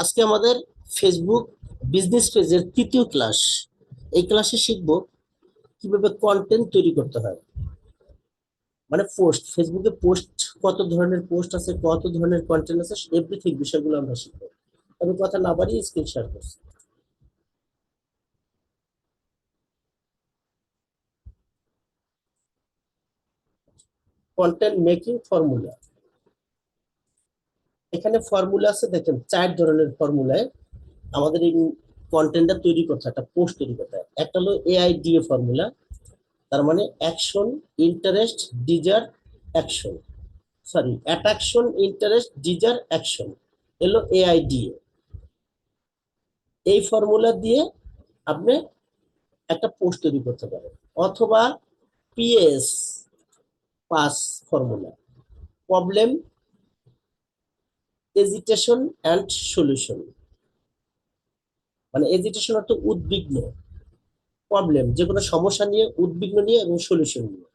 আজকে আমাদের Facebook business পেজের তৃতীয় ক্লাস। এই ক্লাসে শিখব কিভাবে কন্টেন্ট তৈরি করতে হয়, মানে পোস্ট, ফেসবুকে পোস্ট, কত ধরনের পোস্ট আছে, কত ধরনের কন্টেন্ট আছে, এভরিথিং বিষয়গুলো আমরা শিখবো। আমি কথা না বাড়িয়ে স্ক্রিন শেয়ার করছি। কন্টেন্ট মেকিং ফর্মুলা, এখানে ফর্মুলা আছে, দেখেন 4 ধরনের ফর্মুলায় আমাদের এই কন্টেন্টটা তৈরি করতে হয়, একটা পোস্ট তৈরি করতে হয়। একটা হলো AIDA ফর্মুলা, তার মানে action, interest, desire, action, sorry, attraction, interest, desire, action, এলো AIDA। এই ফর্মুলা দিয়ে আপনি একটা পোস্ট তৈরি করতে পারেন। অথবা PS pass formula, problem, agitation and solution. মানে এজিটেশন অর্থ উদ্বিগ্ন, প্রবলেম যে কোনো সমস্যা নিয়ে, উদ্বিগ্ন নিয়ে এবং সলিউশন নিয়ে।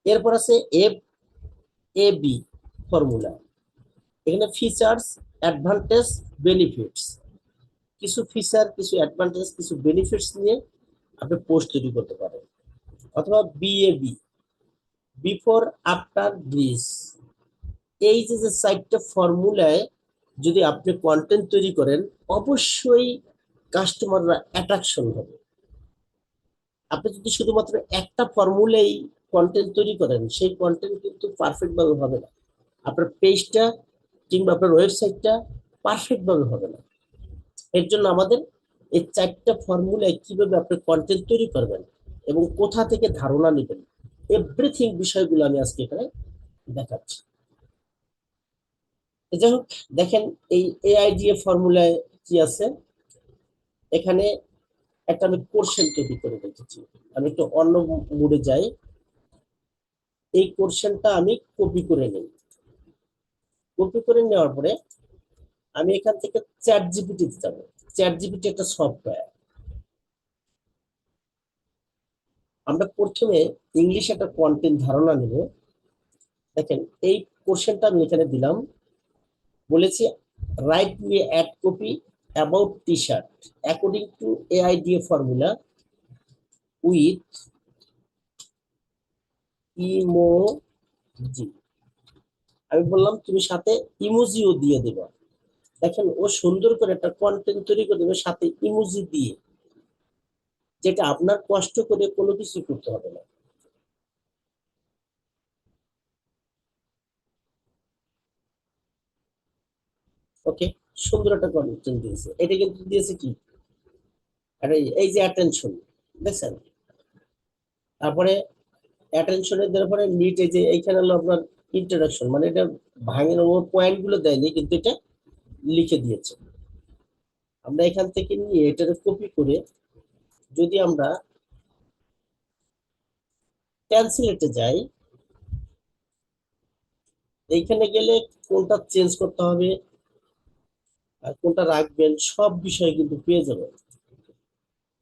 এরপর আছে FAB ফর্মুলা, এখানে ফিচার্স, অ্যাডভান্টেজ, বেনিফিটস। কিছু ফিচার, কিছু অ্যাডভান্টেজ, কিছু বেনিফিটস নিয়ে আপনি পোস্ট তৈরি করতে পারেন। অথবা BAB, বিফোর আফটার ব্রিজ। এই যে যে 4টা ফর্মুলায় যদি আপনি কন্টেন্ট তৈরি করেন, অবশ্যই কাস্টমাররা অ্যাট্রাকশন হবে। আপনি যদি শুধুমাত্র একটা ফর্মুলাই কন্টেন্ট তৈরি করেন, সেই কন্টেন্ট কিন্তু পারফেক্ট ভাবে হবে না। আপনার পেজটা কিংবা আপনার ওয়েবসাইটটা পারফেক্ট ভাবে হবে না। এর জন্য আমাদের এই 4টা ফর্মুলায় কিভাবে আপনি কন্টেন্ট তৈরি করবেন এবং কোথা থেকে ধারণা নেবেন, এভরিথিং বিষয়গুলো আমি আজকে এখানে দেখাচ্ছি। যাই হোক, দেখেন এই AIDA ফর্মুলায় কি আছে। এখানে একটা আমি কোশ্চেন তৈরি করে রেখেছি। আমি একটু অন্য মুডে যাই, এই কোশ্চেনটা আমি কপি করে নিই। কপি করে নেওয়ার পরে আমি এখান থেকে চ্যাট জিপিটিতে যাবো। চ্যাট জিপিটি একটা সফটওয়্যার। আমরা প্রথমে ইংলিশ একটা কন্টেন্ট ধারণা নেব। দেখেন এই কোশ্চেনটা আমি এখানে দিলাম, বলেছি write me ad copy about T shirt according to AIDA formula with emoji. আমি বললাম তুমি সাথে ইমোজিও দিয়ে দেবা। দেখেন ও সুন্দর করে একটা কন্টেন্ট তৈরি করে দেবে সাথে ইমোজি দিয়ে, যেটা আপনার কষ্ট করে কোনো কিছু করতে হবে না। ওকে, সুন্দর একটা কন্টেন্ট দিয়েছে। এটা কিন্তু দিয়েছে কি, এই যে অ্যাটেনশন, দেখছেন? তারপরে অ্যাটেনশনের দেওয়ার পরে নিট, এই যে এইখানে হলো আপনার ইন্ট্রোডাকশন, মানে এটা ভাঙের ওর পয়েন্ট গুলো দেয়নি, কিন্তু এটা লিখে দিয়েছে। আমরা এখান থেকে নিয়ে এটাকে কপি করে যদি আমরা ট্রান্সলেটে যাই, এইখানে গেলে কোনটা চেঞ্জ করতে হবে আর কোনটা রাখবেন সব বিষয় কিন্তু পেয়ে যাবেন।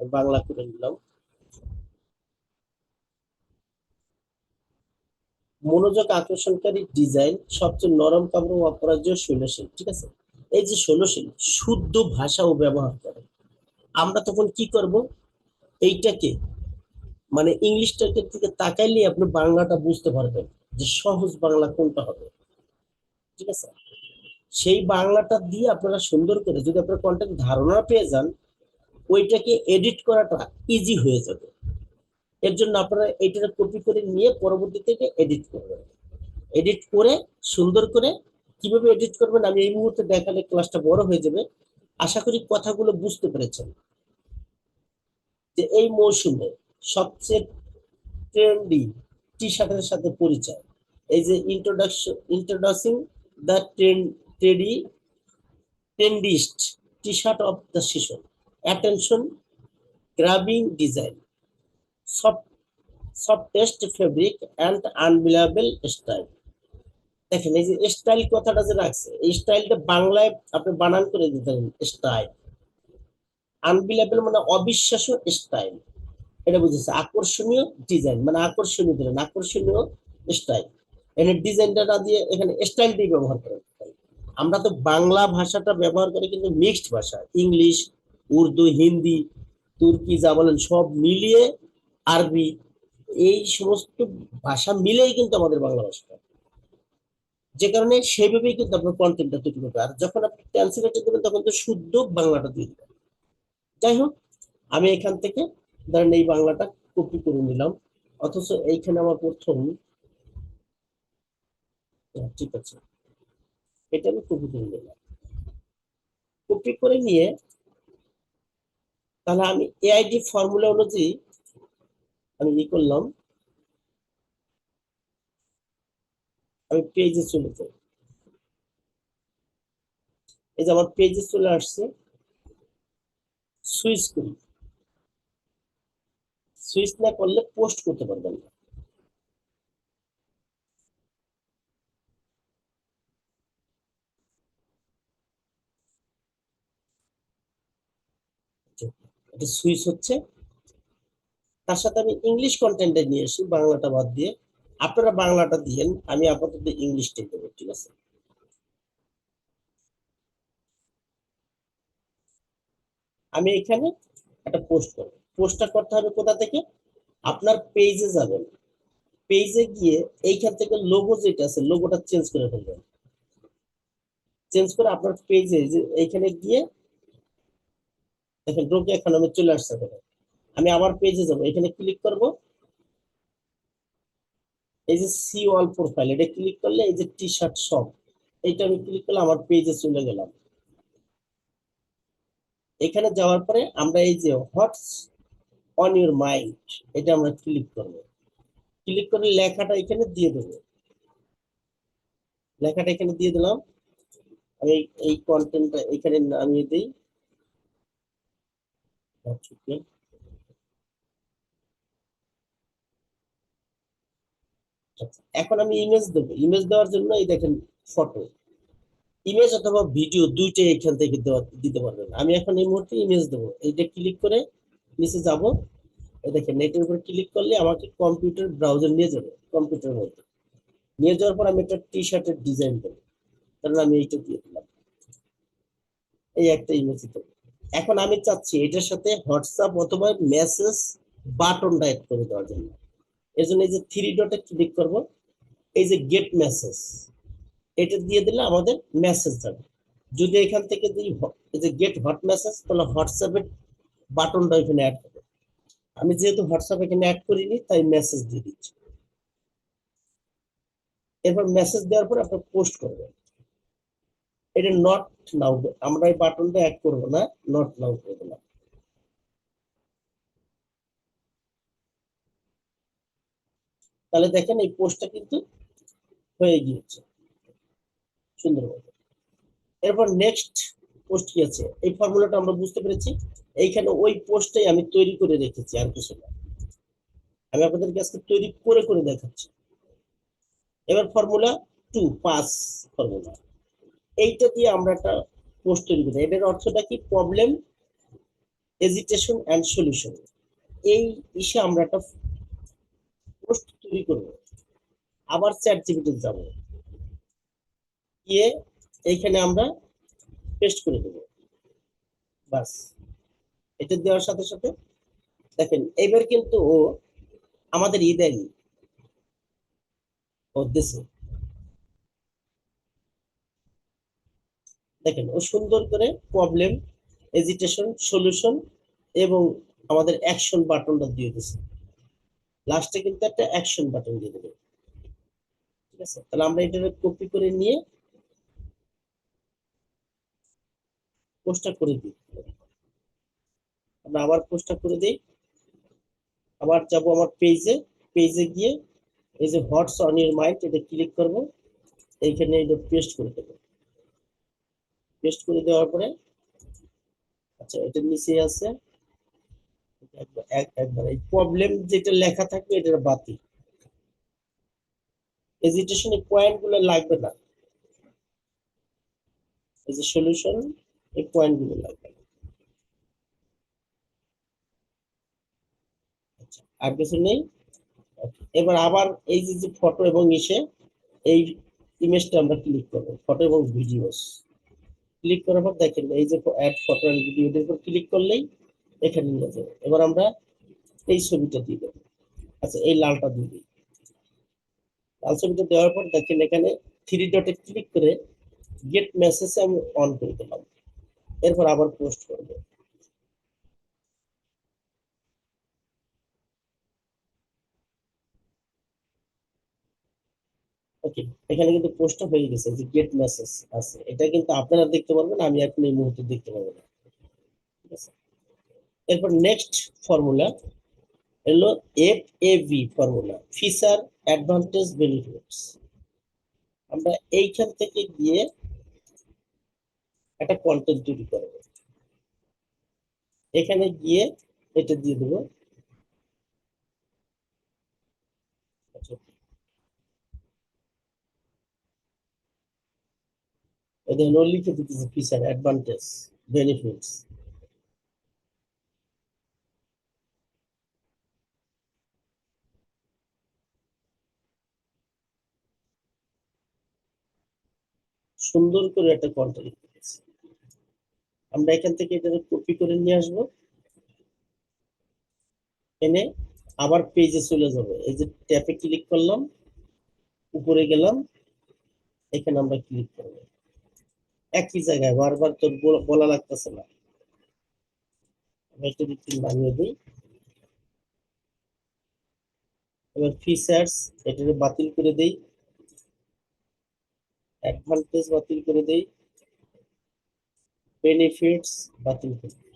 বাংলা করে নিলাম। মনোযোগ আকর্ষণকারী ডিজাইন, সবচেয়ে নরম কাপড় ও অপরাজয় শৈলশীল। ঠিক আছে, এই যে শৈলশীল, শুদ্ধ ভাষা ও ব্যবহার করে। আমরা তখন কি করব, এইটাকে মানে ইংলিশটাকে থেকে তাকাইলে আপনি বাংলাটা বুঝতে পারবেন যে সহজ বাংলা কোনটা হবে। ঠিক আছে, সেই বাংলাটা দিয়ে আপনারা সুন্দর করে যদি আপনার কন্টেন্ট ধারণা পেয়ে যান, ওইটাকে এডিট করাটা ইজি হয়ে যাবে। এর জন্য আপনারা এইটা কপি করে নিয়ে পরবর্তীতে এডিট করবেন। এডিট করে সুন্দর করে কিভাবে এডিট করবেন আমি এই মুহূর্তে দেখালে ক্লাসটা বড় হয়ে যাবে। আশা করি কথাগুলো বুঝতে পেরেছেন। যে এই মৌসুমে সবচেয়ে ট্রেন্ডি টি শার্টের সাথে পরিচয়, এই যে introducing the trendy trendiest T shirt of the season, attention grabbing design, soft softest fabric and unbelievable style. দেখেন এই যে স্টাইল কথাটা যে রাখছে, এই স্টাইলটা বাংলায় আপনি বানান করে দিতে পারেন স্টাইল। আনবিলিভেবল মানে অবিশ্বাস্য স্টাইল, এটা বুঝেছে। আকর্ষণীয় ডিজাইন মানে আকর্ষণীয় দিলেন, আকর্ষণীয় স্টাইল। এখানে ডিজাইনটা না দিয়ে এখানে স্টাইল দিয়ে ব্যবহার করেন। আমরা তো বাংলা ভাষাটা ব্যবহার করি কিন্তু মিক্সড ভাষা, ইংলিশ, উর্দু, হিন্দি, তুর্কি যা বলেন সব মিলিয়ে, আরবি, এই সমস্ত ভাষা মিলেই কিন্তু আমাদের বাংলা ভাষাটা, যে কারণে সেইভাবেই কিন্তু আপনার কন্টেন্টটা তৈরি করবে। আর যখন আপনি ট্রান্সলেটর দেবেন তখন তো শুদ্ধ বাংলাটা দিয়ে দিবেন। যাই হোক, আমি এখান থেকে ধরেন এই বাংলাটা কপি করে নিলাম, অথচ এইখানে আমার প্রথম, ঠিক আছে, এটা আমি কপি করে নিলাম। কপি করে নিয়ে তাহলে আমি এআইডি ফর্মুলা অনুযায়ী আমি কি করলাম, আমি পেজে চলে যাই। এই যে আমার পেজে চলে আসছে, সুইচ করি। সুইচ না করলে পোস্ট করতে পারবেন না। এটা সুইচ হচ্ছে, তার সাথে আমি ইংলিশ কন্টেন্টে নিয়ে আসি বাংলাটা বাদ দিয়ে। আপনারা বাংলাটা দিয়েন, আমি আপাতত ইংলিশটাই দেবো, ঠিক আছে। আমি এখানে একটা পোস্ট করবো। পোস্টটা করতে হবে কোথা থেকে? আপনার পেজে যাবেন, পেজে গিয়ে এইখান থেকে লোগো যেটা আছে লোগোটা চেঞ্জ করে ফেলবেন। চেঞ্জ করে আপনার পেজে যে এইখানে গিয়ে দেখেন রোকে এখন আমি চলে আসছে এখানে। আমি আবার পেজে যাব, এখানে ক্লিক করব, এই যে সি অল প্রোফাইল এটা ক্লিক করলে এই যে টি শার্ট শপ, এইটা আমি ক্লিক করলে আমার পেজে চলে গেলাম। এখানে যাওয়ার পরে আমরা এই যে হোয়াটস অন ইউর মাইন্ড, এটা আমরা ক্লিক করব। ক্লিক করে লেখাটা এখানে দিয়ে দেবো, লেখাটা এখানে দিয়ে দিলাম। আমি এই কন্টেন্টটা এখানে নামিয়ে দিই। আচ্ছা, এখন আমি ইমেজ দেবো। ইমেজ দেওয়ার জন্য এই দেখেন ফটো, ইমেজ অথবা ভিডিও দুইটাই এখান থেকে দিতে পারবেন। আমি এখন এই মুহূর্তে ইমেজ দেবো, এইটা ক্লিক করে নিচে যাব। এই দেখেন নেটের উপর ক্লিক করলে আমাকে কম্পিউটার ব্রাউজার নিয়ে যাবে, কম্পিউটার মধ্যে নিয়ে যাওয়ার পর আমি একটা টি শার্টের ডিজাইন দেবো, তাহলে আমি এইটা দিয়ে দিলাম, এই একটা ইমেজ দেবো। এখন আমি চাচ্ছি এটার সাথে হোয়াটসঅ্যাপ অথবা মেসেজ বাটনটা অ্যাড করে দেওয়ার জন্য। এর জন্য এই যে থ্রি ডটে ক্লিক করব, এই যে গেট মেসেজ, এটা দিয়ে দিলে আমাদের মেসেজ যাবে। যদি এখান থেকে দিই এই যে গেট হট মেসেজ, তাহলে হোয়াটসঅ্যাপের বাটনটা এখানে অ্যাড হবে। আমি যেহেতু হোয়াটসঅ্যাপ এখানে অ্যাড করিনি তাই মেসেজ দিয়ে দিচ্ছি। এরপর মেসেজ দেওয়ার পর আপনি পোস্ট করবেন। এটা নট নাও, আমরা এই বাটনটা অ্যাড করবো না, নট নাও করে দিলাম। তাহলে দেখেন এই পোস্টটা কিন্তু হয়ে গিয়েছে সুন্দরভাবে। এরপর নেক্সট পোস্ট কি আছে, এই ফর্মুলাটা আমরা বুঝতে পেরেছি। এইখানে ওই পোস্টটাই আমি তৈরি করে রেখেছি, আর কিছু না। আমি আপনাদেরকে আজকে তৈরি করে করে দেখাচ্ছি। এবার ফর্মুলা টু, পাস ফর্মুলা, এইটা দিয়ে আমরা একটা পোস্ট তৈরি করি। এটার অর্থটা কি? Problem, agitation and solution. এই ইসে আমরা একটা পোস্ট তৈরি করব। আবার চ্যাট জিপিটি যাব, গিয়ে এইখানে আমরা পেস্ট করে দেব। বাস, এটা দেওয়ার সাথে সাথে দেখেন এবার কিন্তু ও আমাদের দেয়নি, ও দিছে। দেখেন ও সুন্দর করে প্রবলেম, এজিটেশন, সলিউশন এবং আমাদের অ্যাকশন বাটনটা দিয়ে দিছে। লাস্টে কিন্তু একটা অ্যাকশন বাটন দিয়ে দেবে, ঠিক আছে। তাহলে আমরা এটা কপি করে নিয়ে পোস্টটা করে দিই। আমরা আবার পোস্টটা করে দিই, আবার যাব আমার পেজে। পেজে গিয়ে এই যে হোয়াটস অন ইউর মাইন্ড এটা ক্লিক করব, এইখানে এটা পেস্ট করে দেবো। পেস্ট করে দেওয়ার পরে আচ্ছা এটা নিচে আছে, একবার এই প্রবলেম যেটা লেখা থাকবে এটা বাতিল, এজিটেশন এই পয়েন্ট গুলো লাগবে না, এই যে সলিউশন এই পয়েন্ট গুলো লাগবে না। আচ্ছা, আর কিছু নেই। Okay, এবার আবার এই যে যে ফটো এবং ইসে এই ইমেজটা আমরা ক্লিক করবো, ফটো এবং ভিডিওস। ক্লিক করার পর দেখেন এই যে অ্যাড ফটো অ্যান্ড ভিডিও, এর উপর ক্লিক করলেই এখানে নিয়ে যাবে। এবার আমরা এই ছবিটা দিয়ে দেবো। আচ্ছা, এই লালটা দিয়ে দিই। লাল ছবিটা দেওয়ার পর দেখেন এখানে থ্রি ডটে ক্লিক করে গেট মেসেজ আমি অন করে দিলাম। এরপর আবার পোস্ট করবো। ওকে, এখানে কিন্তু পোস্টটা হয়ে গেছে, যে গেট মেসেজ আছে। এটা কিন্তু আপনারা দেখতে পারবেন, আমি এখন এই মুহূর্তে দেখতে পাবো না। ঠিক আছে, এরপর নেক্সট ফর্মুলা হলো FAB formula, feature advantage benefits. আমরা এইখান থেকে গিয়ে একটা কন্টেন্ট তৈরি করবো। এখানে গিয়ে এটা দিয়ে দেবো। আচ্ছা, এটা লিখে দিতেছে ফিচার অ্যাডভান্টেজ বেনিফিটস। সুন্দর করে একটা কন্টেন্ট লিখে দিতেছি। আমরা এখান থেকে এটা কপি করে নিয়ে আসবো, এনে আবার পেজে চলে যাবে। এই যে ট্যাপে ক্লিক করলাম, উপরে গেলাম, এখানে আমরা ক্লিক করবো। একই জায়গায় বারবার তোর বলা লাগতেছে না। আমি একটু বানিয়ে দিই। এবার ফিচার্স এটা বাতিল করে দেই, অ্যাডভান্টেজ বাতিল করে দেই, বেনিফিটস বাতিল করে দিই।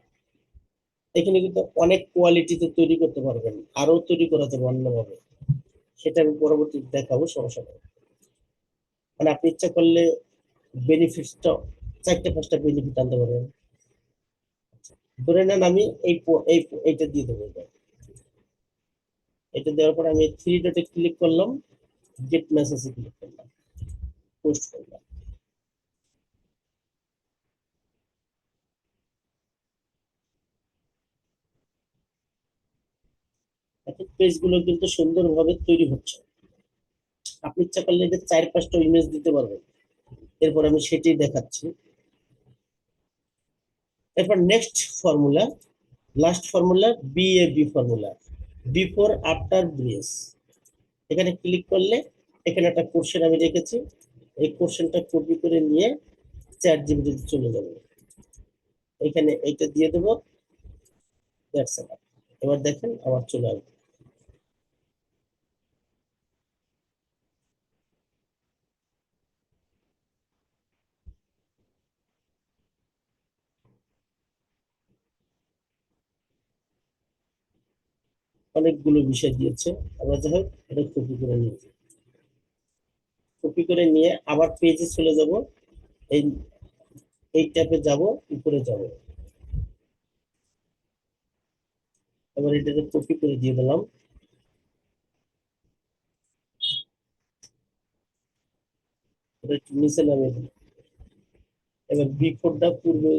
এখানে কিন্তু অনেক কোয়ালিটিতে তৈরি করতে পারবেন, আরো তৈরি করা যাবে অন্যভাবে, সেটা আমি পরবর্তীতে দেখাবো, সমস্যা নেই। মানে আপনি ইচ্ছা করলে বেনিফিটসটা চারটে পাঁচটা বেনিফিট আনতে পারবেন। ধরে নেন আমি এইটা দিয়ে দেবো এবার। এটা দেওয়ার পর আমি থ্রি ডটে ক্লিক করলাম, গেট মেসেজে ক্লিক করলাম, পোস্ট করলাম। এখন পেজগুলো কিন্তু সুন্দরভাবে তৈরি হচ্ছে। আপনি ইচ্ছা করলে এটা চার পাঁচটা ইমেজ দিতে পারবেন। এরপর আমি সেটাই দেখাচ্ছি। এরপর next formula, last formula BAB formula, before after brace. এখানে ক্লিক করলে এখানে একটা কোশ্চেন আমি রেখেছি, এই কোশ্চেনটা কপি করে নিয়ে চ্যাট জিপিটিতে চলে যাবে। এখানে এইটা দিয়ে দেবো, দ্যাটস অল। এবার দেখেন আবার চলে আসবে। অনেকগুলো বিষয় দিয়েছে, আমরা যাই হোক এটা কপি করে নিয়েছি। কপি করে নিয়ে আবার পেজে চলে যাব, এই এই ট্যাবে যাব, উপরে যাব। এবার এটাকে কপি করে দিয়ে দিলাম, এটা একটু নিচে নামিয়ে দিলাম। এবার বিফোরটা পূর্বে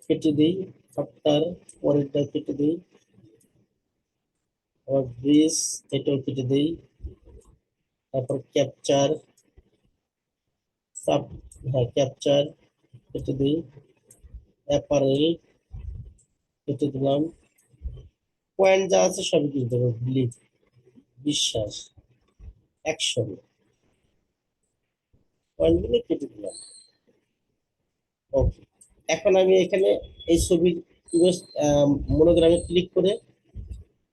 কেটে দিই, আফটার পরেরটা কেটে দিই, আবার ব্রিজ এটাও কেটে দিই, তারপর ক্যাপচার, সাব, হ্যাঁ ক্যাপচার কেটে দিই, অ্যাপারেল কেটে দিলাম, পয়েন্ট যা আছে সবই কেটে দেবো, বিলিভ, বিশ্বাস, অ্যাকশন, পয়েন্টগুলো কেটে দিলাম। ওকে, এখন আমি এখানে এই ছবির মনোগ্রামে ক্লিক করে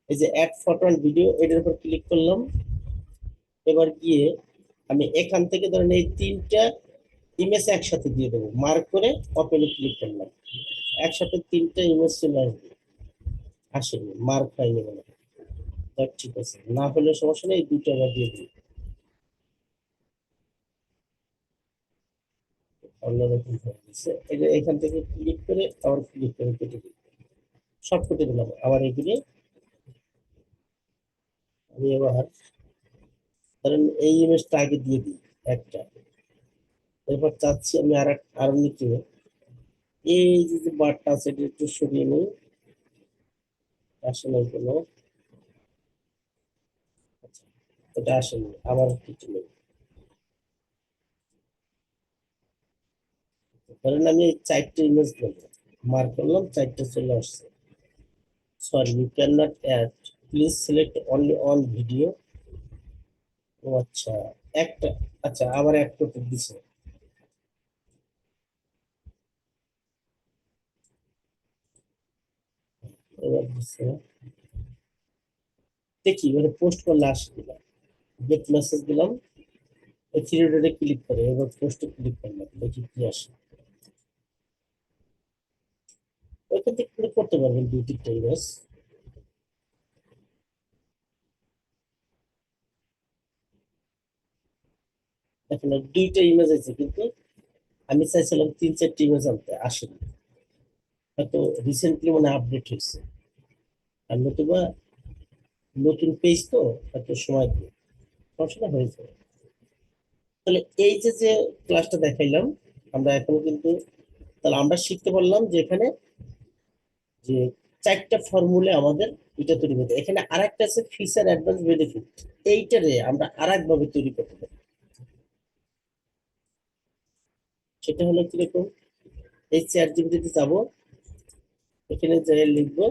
এই যে অ্যাড ফটো অ্যান্ড ভিডিও, এটার উপর ক্লিক করলাম। এবার গিয়ে আমি এখান থেকে ধরেন এই তিনটা ইমেজ একসাথে দিয়ে দেবো, মার্ক করে ওপেনে ক্লিক করলাম, একসাথে তিনটা ইমেজ চলে আসবে। আসেনি, মার্ক হয়নি বলে। যাক, ঠিক আছে, না হলে সমস্যা নেই, এই দুটো আবার দিয়ে দিই। অন্যরকম হয়ে গেছে, এই যে এখান থেকে ক্লিক করে আবার ক্লিক করে কেটে দিই, সব কেটে দিলাম। আবার এগুলি আমি এবার ধরেন এই ইমেজটা আগে দিয়ে দিই একটা। এরপর চাচ্ছি আমি আর নিচে এই যে বারটা আছে এটা একটু সরিয়ে নিই, আসলে কোনো, আচ্ছা, এটা আসেনি, আবার কিছু নেই। ধরেন আমি এই 4টে ইমেজ নেব, মার্ক করলাম, 4টে চলে আসছে। Sorry, you can not add, please select only on video. ও আচ্ছা, একটা, আচ্ছা আবার অ্যাড করতে দিছে। এবার দিছে, দেখি এবারে পোস্ট করলে আসে কিনা। গেট মেসেজ দিলাম, এই থ্রি ডটে ক্লিক করে এবার পোস্টে ক্লিক করলাম, দেখি কি আসে। ওইখান থেকে ক্লিক করতে পারবেন 2-3টে ইমেজ। এখন 2টা ইমেজ আছে, কিন্তু আমি চাইছিলাম 3-4টে ইমেজ আনতে, আসেনি। হয়তো রিসেন্টলি মানে আপডেট হয়েছে, আর নতুবা নতুন পেজ তো হয়তো সময় দিয়ে সমস্যাটা হয়েছে। তাহলে এই যে যে ক্লাসটা দেখাইলাম, আমরা এখন কিন্তু, তাহলে আমরা শিখতে পারলাম যে এখানে যে 4টা ফর্মুলা আমাদের এটা তৈরি করতে। এখানে আরেকটা আছে ফিচার অ্যাডভান্স বেনিফিট, এইটারে আমরা আরেক ভাবে তৈরি করতে পারি। সেটা হলো কিরকম, এই চ্যাট জিপিটিতে যাবো, এখানে যে লিখবো